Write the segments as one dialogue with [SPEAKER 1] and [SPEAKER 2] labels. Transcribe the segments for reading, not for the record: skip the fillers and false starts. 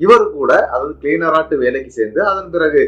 [SPEAKER 1] இவர் கூட அதாவது கிளீனராட்டு வேலைக்கு சேர்ந்து அதன் பிறகு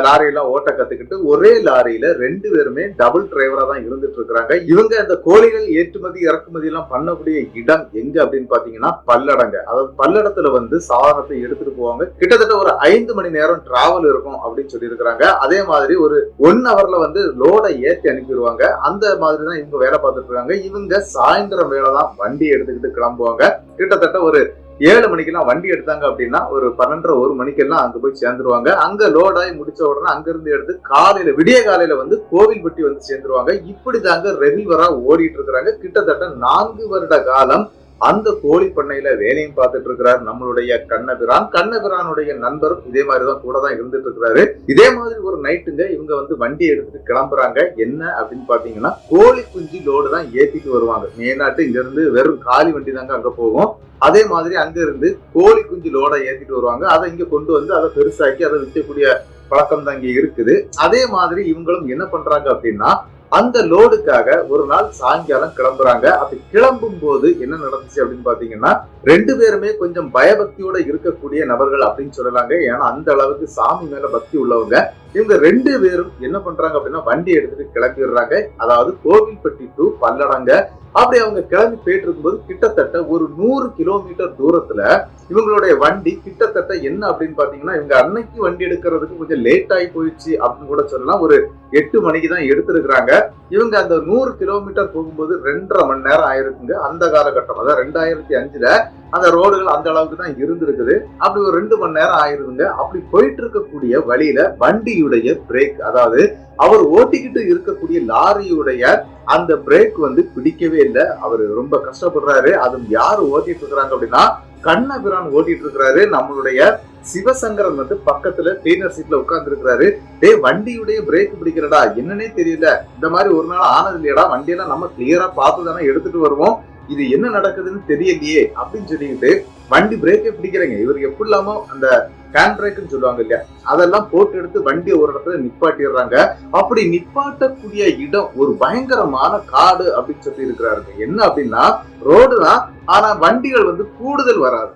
[SPEAKER 1] லாரியெல்லாம் ஓட்ட கத்துக்கிட்டு ஒரே லாரியில 2 பேருமே டபுள் டிரைவரா தான் இருந்துட்டு இருக்காங்க. இவங்க இந்த கோழிகள் ஏற்றுமதி இறக்குமதி எல்லாம் பண்ணக்கூடிய இடம் எங்க அப்படின்னு பாத்தீங்கன்னா பல்லடங்க. அதாவது பல்லடத்துல சாதனத்தை எடுத்துட்டு போவாங்க. கிட்டத்தட்ட ஒரு 5 மணி நேரம் டிராவல் இருக்கும் அப்படின்னு சொல்லி இருக்கிறாங்க. அதே மாதிரி ஒரு 1 ஹவர்ல லோட ஏற்றி அனுப்பிடுவாங்க. அந்த மாதிரி தான் இவங்க வேலை பார்த்துட்டு இருக்காங்க. இவங்க சாயந்தரம் வேலை தான் வண்டி எடுத்துக்கிட்டு கிளம்புவாங்க. கிட்டத்தட்ட ஒரு 7 மணிக்கெல்லாம் வண்டி எடுத்தாங்க அப்படின்னா ஒரு 12:30 1 மணிக்கெல்லாம் அங்க போய் சேர்ந்துருவாங்க. அங்க லோடாய் முடிச்ச உடனே அங்க இருந்து எடுத்து காலையில விடிய காலையில கோவில்பட்டி சேர்ந்துருவாங்க. இப்படி தாங்க ரெகுலரா ஓடிட்டு இருக்கிறாங்க. கிட்டத்தட்ட 4 வருட காலம் அந்த கோழி பண்ணையில வேலையும் பார்த்துட்டு இருக்கிறார் நம்மளுடைய கண்ணபிரான். கண்ணபிரானுடைய நண்பரும் இதே மாதிரிதான் கூட தான் இருந்துட்டு இருக்கிறாரு. இதே மாதிரி ஒரு நைட்டுங்க இவங்க வண்டி எடுத்துட்டு கிளம்புறாங்க. என்ன அப்படின்னு பாத்தீங்கன்னா கோழி குஞ்சு லோடு தான் ஏத்திட்டு வருவாங்க. மேநாட்டு இங்க இருந்து வெறும் காலி வண்டி தாங்க அங்க போகும். அதே மாதிரி அங்க இருந்து கோழி குஞ்சு லோட ஏத்திட்டு வருவாங்க. அதை இங்க கொண்டு அதை பெருசாக்கி அதை விற்கக்கூடிய பழக்கம் தான் இங்க இருக்குது. அதே மாதிரி இவங்களும் என்ன பண்றாங்க அப்படின்னா அந்த லோடுக்காக ஒரு நாள் சாயங்காலம் கிளம்புறாங்க. அப்படி கிளம்பும் போது என்ன நடந்துச்சு அப்படின்னு பாத்தீங்கன்னா 2 பேருமே கொஞ்சம் பயபக்தியோட இருக்கக்கூடிய நபர்கள் அப்படின்னு சொல்லலாங்க. ஏன்னா அந்த அளவுக்கு சாமி மேல பக்தி உள்ளவங்க. இவங்க 2 பேரும் என்ன பண்றாங்க அப்படின்னா வண்டி எடுத்துட்டு கிளம்பிடுறாங்க. அதாவது கோவில்பட்டி டு பல்லடங்க. அப்படி அவங்க கிளம்பி போயிட்டு இருக்கும்போது கிட்டத்தட்ட ஒரு 100 கிலோமீட்டர் தூரத்துல இவங்களுடைய வண்டி கிட்டத்தட்ட என்ன அப்படின்னு பாத்தீங்கன்னா இவங்க அன்னைக்கு வண்டி எடுக்கிறதுக்கு கொஞ்சம் லேட் ஆகி போயிடுச்சு அப்படின்னு கூட சொல்லலாம். ஒரு 8 மணிக்கு தான் எடுத்திருக்கிறாங்க. இவங்க அந்த 100 கிலோமீட்டர் போகும்போது 2.5 மணி நேரம் ஆயிருக்குங்க. அந்த காலகட்டம் அதாவது 2005ல அந்த ரோடுகள் அந்த அளவுக்கு தான் இருந்திருக்குது. அப்படி ஒரு 2 மணி நேரம் ஆயிருதுங்க. அப்படி போயிட்டு இருக்கக்கூடிய வழியில வண்டியுடைய பிரேக், அதாவது அவர் ஓட்டிக்கிட்டு இருக்கக்கூடிய லாரியுடைய அந்த பிரேக் பிடிக்கவே இல்லை. அவர் ரொம்ப கஷ்டப்படுறாரு. அதுவும் யாரு ஓட்டிட்டு இருக்கிறாங்க அப்படின்னா கண்ணபிரான் ஓட்டிட்டு இருக்கிறாரு. நம்மளுடைய சிவசங்கரன் பக்கத்துல கிளீனர் சீட்ல உட்கார்ந்து இருக்கிறாரு. வண்டியுடைய பிரேக் பிடிக்கிறடா என்னன்னே தெரியல, இந்த மாதிரி ஒரு நாள் ஆனது இல்லையடா, வண்டியெல்லாம் நம்ம கிளியரா பார்த்து தானே எடுத்துட்டு வருவோம், இது என்ன நடக்குதுன்னு தெரியலையே அப்படின்னு சொல்லிட்டு வண்டி பிரேக்கே பிடிக்கிறேங்க. இவருக்கு எப்படி இல்லாம அந்த ஹேண்ட் பிரேக்னு சொல்லுவாங்க இல்லையா, அதெல்லாம் போட்டு எடுத்து வண்டியை ஒரு இடத்துல நிப்பாட்டிடுறாங்க. அப்படி நிப்பாட்டக்கூடிய இடம் ஒரு பயங்கரமான காடு அப்படின்னு சொல்லி இருக்கிறாருங்க. என்ன அப்படின்னா ரோடு தான், ஆனா வண்டிகள் கூடுதல் வராது.